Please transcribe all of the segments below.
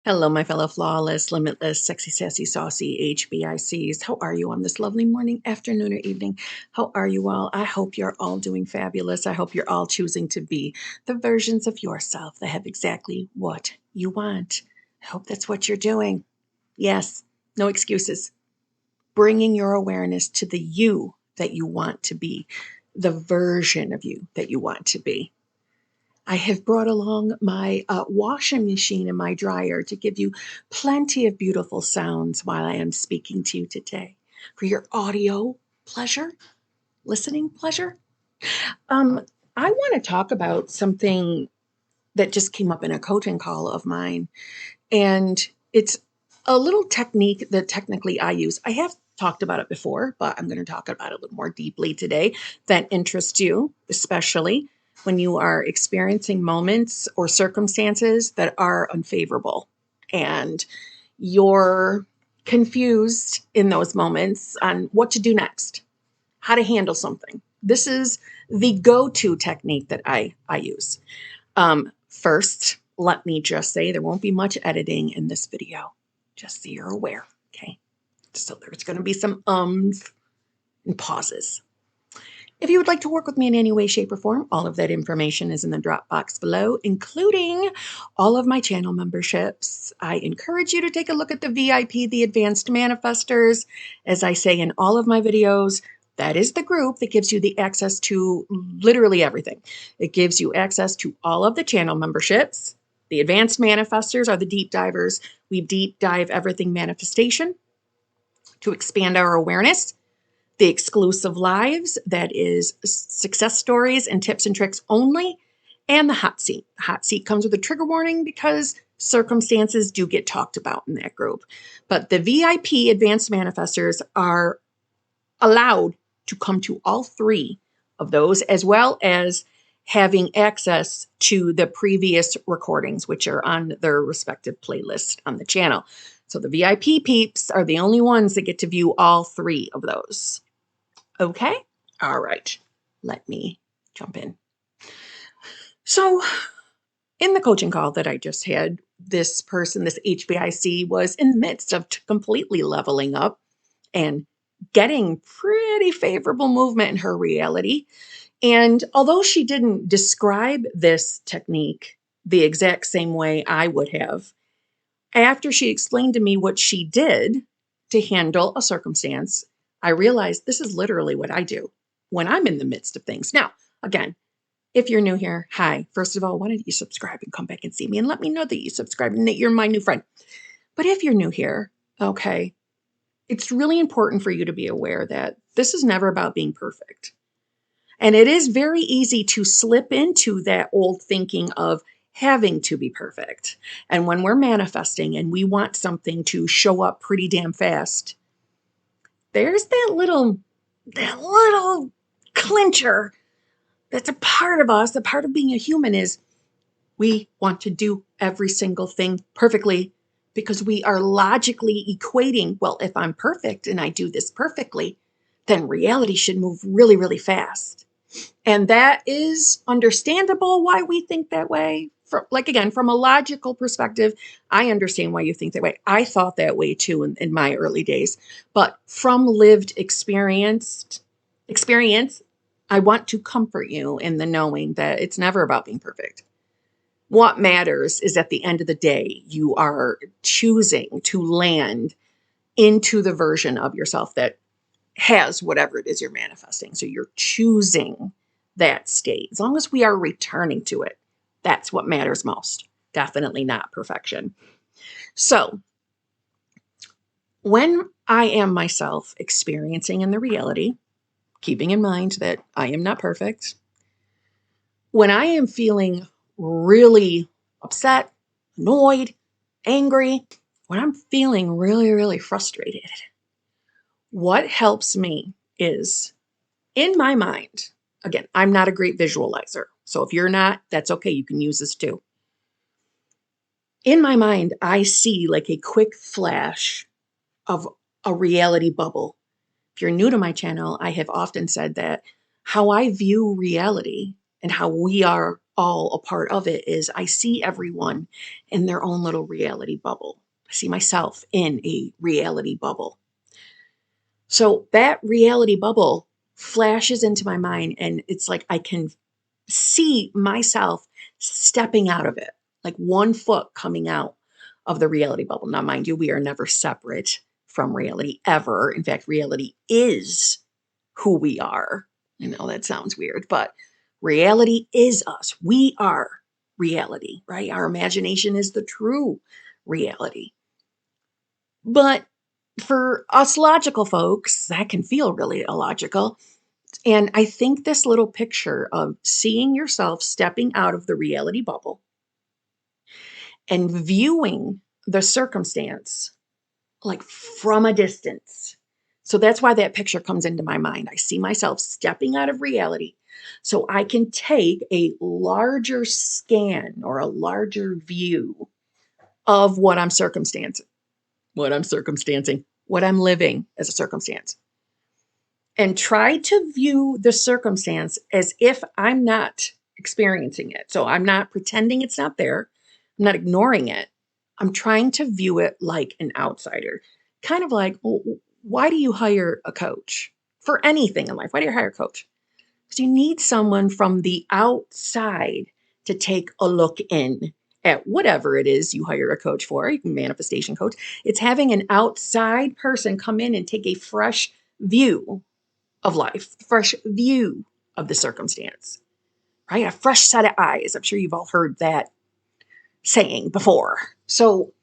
Hello, my fellow flawless, limitless, sexy, sassy, saucy HBICs. How are you on this lovely morning, afternoon, or evening? How are you all? I hope you're all doing fabulous. I hope you're all choosing to be the versions of yourself that have exactly what you want. I hope that's what you're doing. Yes, no excuses. Bringing your awareness to the you that you want to be, the version of you that you want to be. I have brought along my washing machine and my dryer to give you plenty of beautiful sounds while I am speaking to you today for your audio pleasure, listening pleasure. Um, I want to talk about something that just came up in a coaching call of mine, and it's a little technique that technically I use. I have talked about it before, but I'm going to talk about it a little more deeply today that interests you, especially when you are experiencing moments or circumstances that are unfavorable and you're confused in those moments on what to do next, how to handle something. This is the go-to technique that I use. First, let me just say there won't be much editing in this video, just so you're aware, okay? So there's going to be some ums and pauses. If you would like to work with me in any way, shape, or form, all of that information is in the drop box below, including all of my channel memberships. I encourage you to take a look at the VIP, the Advanced Manifestors. As I say in all of my videos, that is the group that gives you the access to literally everything. It gives you access to all of the channel memberships. The Advanced Manifestors are the deep divers. We deep dive everything manifestation to expand our awareness. The exclusive lives, that is success stories and tips and tricks only, and the hot seat. The hot seat comes with a trigger warning because circumstances do get talked about in that group. But the VIP Advanced Manifestors are allowed to come to all three of those, as well as having access to the previous recordings, which are on their respective playlist on the channel. So the VIP peeps are the only ones that get to view all three of those. Okay? All right. Let me jump in. So in the coaching call that I just had, this person, this HBIC, was in the midst of completely leveling up and getting pretty favorable movement in her reality. And although she didn't describe this technique the exact same way I would have, after she explained to me what she did to handle a circumstance, I realized this is literally what I do when I'm in the midst of things. Now, again, if you're new here, hi. First of all, why don't you subscribe and come back and see me and let me know that you subscribed and that you're my new friend. But if you're new here, okay, it's really important for you to be aware that this is never about being perfect. And it is very easy to slip into that old thinking of having to be perfect. And when we're manifesting and we want something to show up pretty damn fast, there's that little clincher that's a part of us. A part of being a human is we want to do every single thing perfectly because we are logically equating, well, if I'm perfect and I do this perfectly, then reality should move really, really fast. And that is understandable why we think that way. From a logical perspective, I understand why you think that way. I thought that way too in my early days. But from lived experience, I want to comfort you in the knowing that it's never about being perfect. What matters is at the end of the day, you are choosing to land into the version of yourself that has whatever it is you're manifesting. So you're choosing that state. As long as we are returning to it, that's what matters most. Definitely not perfection. So when I am myself experiencing in the reality, keeping in mind that I am not perfect, when I am feeling really upset, annoyed, angry, when I'm feeling really, really frustrated, what helps me is in my mind, again, I'm not a great visualizer. So if you're not, that's okay. You can use this too. In my mind, I see like a quick flash of a reality bubble. If you're new to my channel, I have often said that how I view reality and how we are all a part of it is I see everyone in their own little reality bubble. I see myself in a reality bubble. So that reality bubble flashes into my mind, and it's like I can see myself stepping out of it, like 1 foot coming out of the reality bubble. Now, mind you, we are never separate from reality ever. In fact, reality is who we are. I know that sounds weird, but reality is us. We are reality, right? Our imagination is the true reality. But for us logical folks, that can feel really illogical. And I think this little picture of seeing yourself stepping out of the reality bubble and viewing the circumstance like from a distance. So that's why that picture comes into my mind. I see myself stepping out of reality so I can take a larger scan or a larger view of what I'm circumstancing, what I'm living as a circumstance. And try to view the circumstance as if I'm not experiencing it. So I'm not pretending it's not there. I'm not ignoring it. I'm trying to view it like an outsider. Kind of like, well, why do you hire a coach for anything in life? Why do you hire a coach? Because you need someone from the outside to take a look in at whatever it is you hire a coach for. You can manifestation coach. It's having an outside person come in and take a fresh view of life, fresh view of the circumstance, right? A fresh set of eyes. I'm sure you've all heard that saying before. So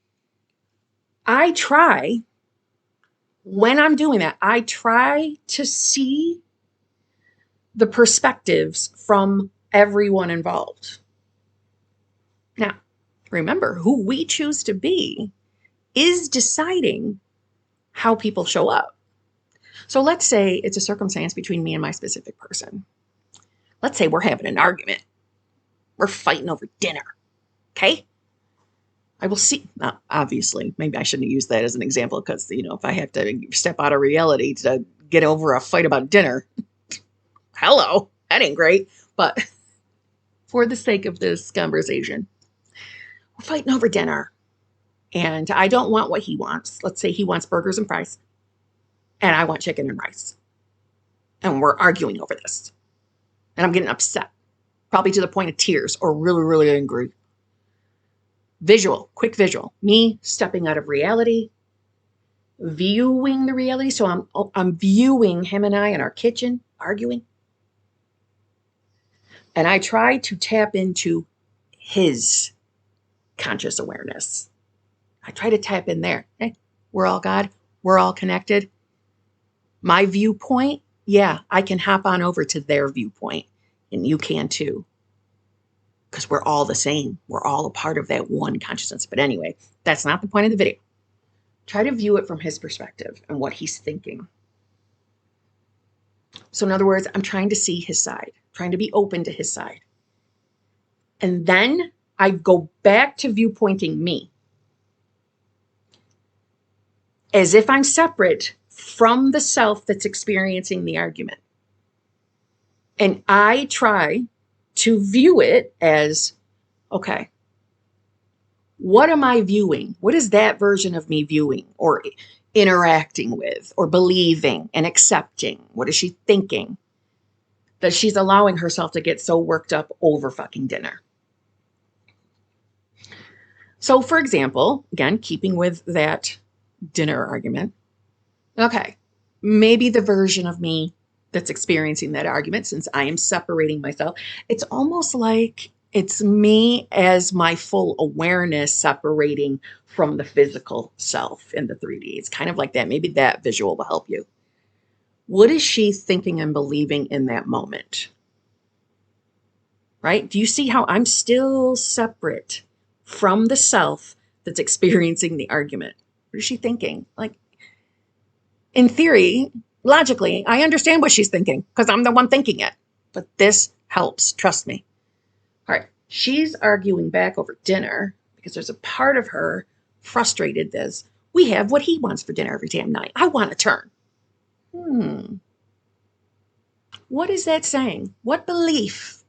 I try, when I'm doing that, I try to see the perspectives from everyone involved. Now, remember, who we choose to be is deciding how people show up. So let's say it's a circumstance between me and my specific person. Let's say we're having an argument. We're fighting over dinner. Okay? I will see. Now, obviously, maybe I shouldn't use that as an example because, if I have to step out of reality to get over a fight about dinner, hello, that ain't great. But for the sake of this conversation, we're fighting over dinner. And I don't want what he wants. Let's say he wants burgers and fries, and I want chicken and rice. And we're arguing over this. And I'm getting upset, probably to the point of tears or really, really angry. Quick visual, me stepping out of reality, viewing the reality. So I'm viewing him and I in our kitchen arguing. And I try to tap into his conscious awareness. I try to tap in there. Hey, we're all God. We're all connected. My viewpoint, yeah, I can hop on over to their viewpoint, and you can too. Because we're all the same. We're all a part of that one consciousness. But anyway, that's not the point of the video. Try to view it from his perspective and what he's thinking. So in other words, I'm trying to see his side, trying to be open to his side. And then I go back to viewpointing me as if I'm separate from the self that's experiencing the argument. And I try to view it as, okay, what am I viewing? What is that version of me viewing or interacting with or believing and accepting? What is she thinking? That she's allowing herself to get so worked up over fucking dinner. So for example, again, keeping with that dinner argument, okay, maybe the version of me that's experiencing that argument, since I am separating myself, it's almost like it's me as my full awareness separating from the physical self in the 3D. It's kind of like that. Maybe that visual will help you. What is she thinking and believing in that moment? Right? Do you see how I'm still separate from the self that's experiencing the argument? What is she thinking? Like, in theory, logically, I understand what she's thinking because I'm the one thinking it. But this helps. Trust me. All right. She's arguing back over dinner because there's a part of her frustrated as we have what he wants for dinner every damn night. I want a turn. What is that saying? What belief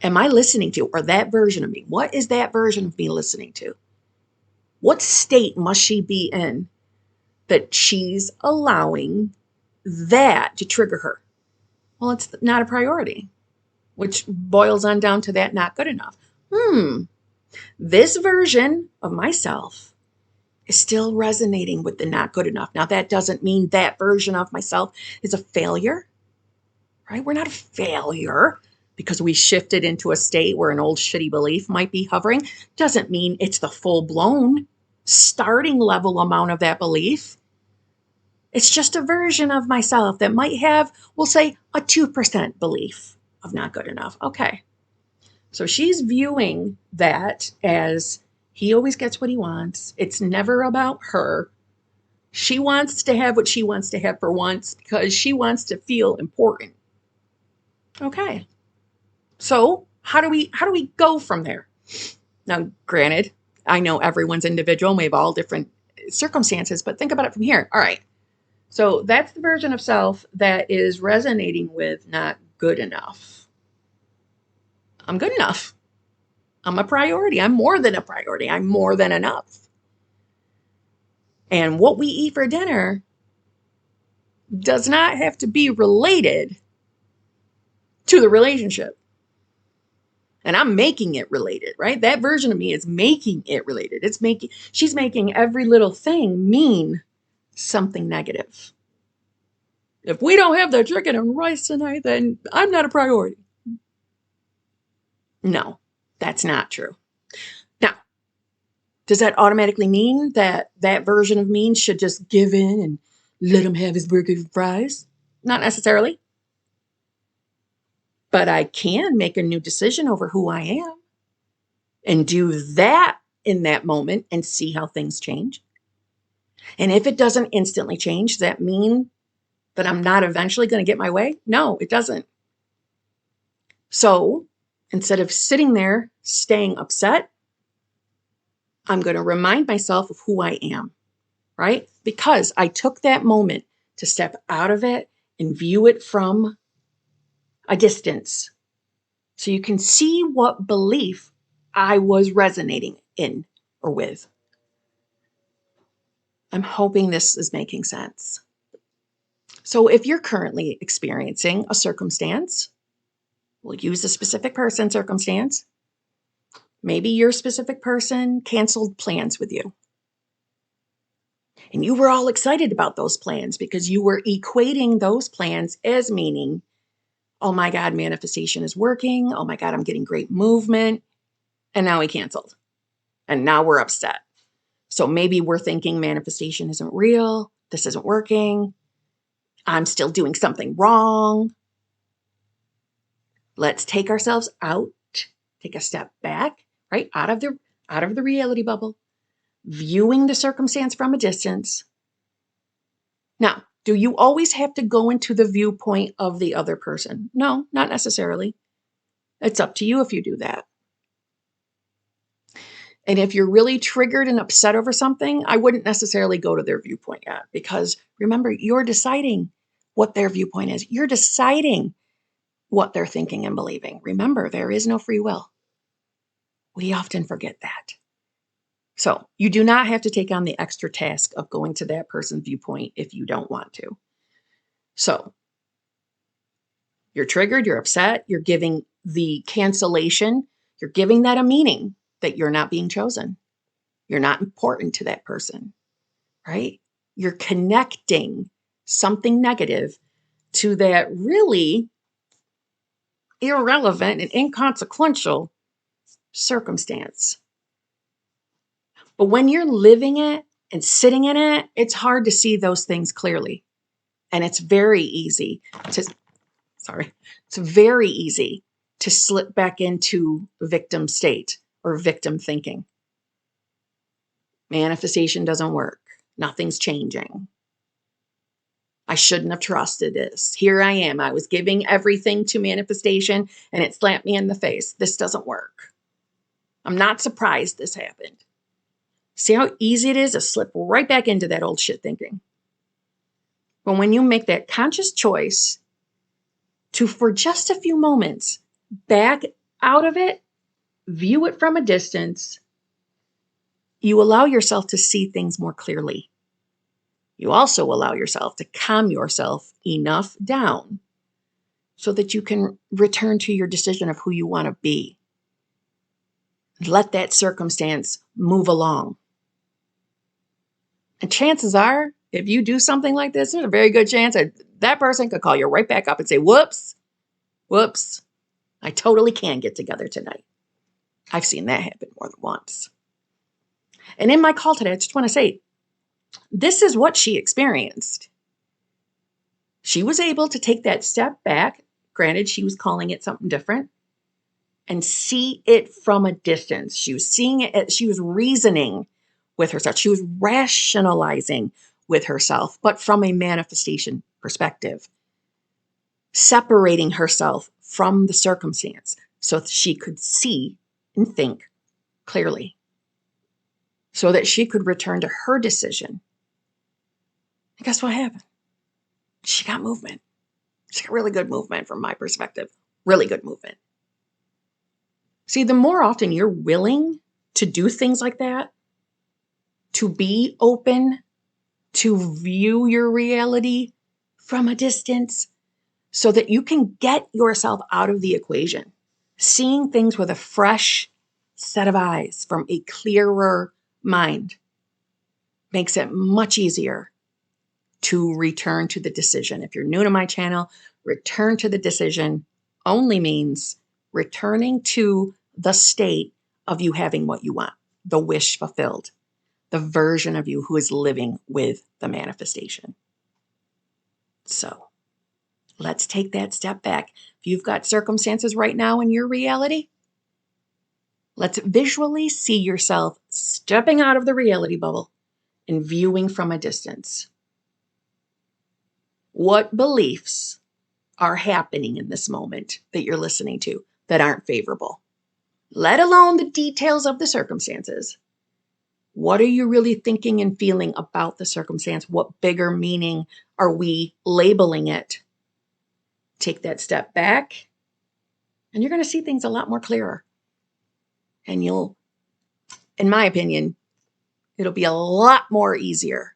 am I listening to? Or that version of me? What is that version of me listening to? What state must she be in that she's allowing that to trigger her? Well, it's not a priority, which boils on down to that not good enough. This version of myself is still resonating with the not good enough. Now, that doesn't mean that version of myself is a failure, right? We're not a failure because we shifted into a state where an old shitty belief might be hovering. Doesn't mean it's the full-blown starting level amount of that belief. It's just a version of myself that might have, we'll say, a 2% belief of not good enough. Okay. So she's viewing that as he always gets what he wants. It's never about her. She wants to have what she wants to have for once because she wants to feel important. Okay. So how do we go from there? Now, granted, I know everyone's individual. We have all different circumstances, but think about it from here. All right. So that's the version of self that is resonating with not good enough. I'm good enough. I'm a priority. I'm more than a priority. I'm more than enough. And what we eat for dinner does not have to be related to the relationship. And I'm making it related, right? That version of me is making it related. She's making every little thing mean something negative. If we don't have the chicken and rice tonight, then I'm not a priority. No, that's not true. Now, does that automatically mean that that version of me should just give in and let him have his burger and fries? Not necessarily. But I can make a new decision over who I am and do that in that moment and see how things change. And if it doesn't instantly change, does that mean that I'm not eventually going to get my way? No, it doesn't. So instead of sitting there staying upset, I'm going to remind myself of who I am, right? Because I took that moment to step out of it and view it from a distance. So you can see what belief I was resonating in or with. I'm hoping this is making sense. So if you're currently experiencing a circumstance, we'll use a specific person circumstance. Maybe your specific person canceled plans with you. And you were all excited about those plans because you were equating those plans as meaning, oh my God, manifestation is working. Oh my God, I'm getting great movement. And now he canceled. And now we're upset. So maybe we're thinking manifestation isn't real. This isn't working. I'm still doing something wrong. Let's take ourselves out, take a step back, right? Out of the reality bubble, viewing the circumstance from a distance. Now, do you always have to go into the viewpoint of the other person? No, not necessarily. It's up to you if you do that. And if you're really triggered and upset over something, I wouldn't necessarily go to their viewpoint yet, because remember, you're deciding what their viewpoint is. You're deciding what they're thinking and believing. Remember, there is no free will. We often forget that. So you do not have to take on the extra task of going to that person's viewpoint if you don't want to. So you're triggered, you're upset, you're giving the cancellation, you're giving that a meaning that you're not being chosen. You're not important to that person, right? You're connecting something negative to that really irrelevant and inconsequential circumstance. But when you're living it and sitting in it, it's hard to see those things clearly. And it's very easy to slip back into victim state or victim thinking. Manifestation doesn't work. Nothing's changing. I shouldn't have trusted this. Here I am. I was giving everything to manifestation and it slapped me in the face. This doesn't work. I'm not surprised this happened. See how easy it is to slip right back into that old shit thinking. But when you make that conscious choice to, for just a few moments, back out of it, view it from a distance, you allow yourself to see things more clearly. You also allow yourself to calm yourself enough down so that you can return to your decision of who you want to be. Let that circumstance move along. And chances are, if you do something like this, there's a very good chance that person could call you right back up and say, whoops, I totally can get together tonight. I've seen that happen more than once. And in my call today, I just want to say, this is what she experienced. She was able to take that step back. Granted, she was calling it something different, and see it from a distance. She was seeing it, she was reasoning with herself. She was rationalizing with herself, but from a manifestation perspective, separating herself from the circumstance so that she could see and think clearly, so that she could return to her decision. And guess what happened? She got movement. She got really good movement from my perspective. Really good movement. See, the more often you're willing to do things like that, to be open, to view your reality from a distance so that you can get yourself out of the equation, seeing things with a fresh set of eyes from a clearer mind makes it much easier to return to the decision. If you're new to my channel, return to the decision only means returning to the state of you having what you want, the wish fulfilled, the version of you who is living with the manifestation. So let's take that step back. If you've got circumstances right now in your reality, let's visually see yourself stepping out of the reality bubble and viewing from a distance. What beliefs are happening in this moment that you're listening to that aren't favorable? Let alone the details of the circumstances. What are you really thinking and feeling about the circumstance? What bigger meaning are we labeling it? Take that step back, and you're going to see things a lot more clearer. And you'll, in my opinion, it'll be a lot more easier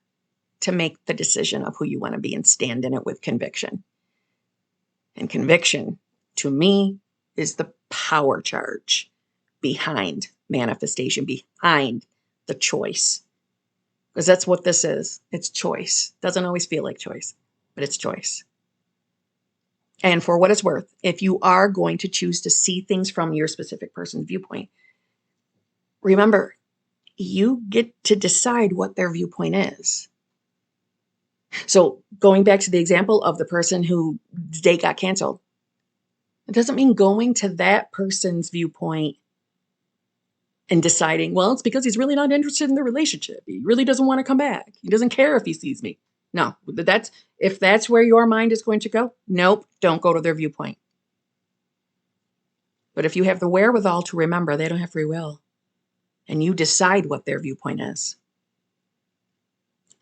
to make the decision of who you want to be and stand in it with conviction. And conviction, to me, is the power charge behind manifestation, behind the choice. Because that's what this is. It's choice. Doesn't always feel like choice, but it's choice. And for what it's worth, if you are going to choose to see things from your specific person's viewpoint, remember, you get to decide what their viewpoint is. So going back to the example of the person whose date got canceled, it doesn't mean going to that person's viewpoint and deciding, well, it's because he's really not interested in the relationship. He really doesn't want to come back. He doesn't care if he sees me. No, if that's where your mind is going to go, nope, don't go to their viewpoint. But if you have the wherewithal to remember they don't have free will, and you decide what their viewpoint is,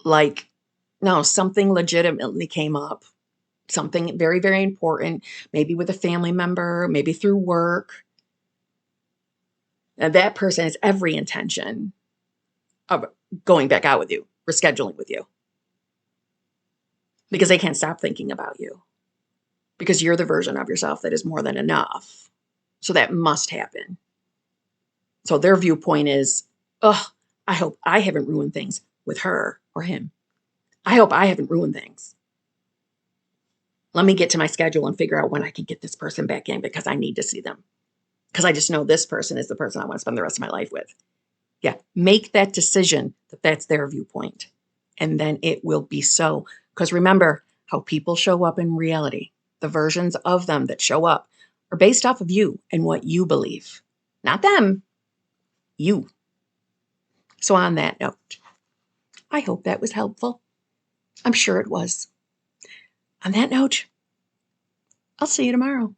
like, no, something legitimately came up, something very, very important, maybe with a family member, maybe through work, and that person has every intention of going back out with you, rescheduling with you, because they can't stop thinking about you, because you're the version of yourself that is more than enough. So that must happen. So their viewpoint is, oh, I hope I haven't ruined things with her or him. I hope I haven't ruined things. Let me get to my schedule and figure out when I can get this person back in because I need to see them. Because I just know this person is the person I want to spend the rest of my life with. Yeah, make that decision that that's their viewpoint. And then it will be so. Because remember, how people show up in reality, the versions of them that show up are based off of you and what you believe. Not them, you. So on that note, I hope that was helpful. I'm sure it was. On that note, I'll see you tomorrow.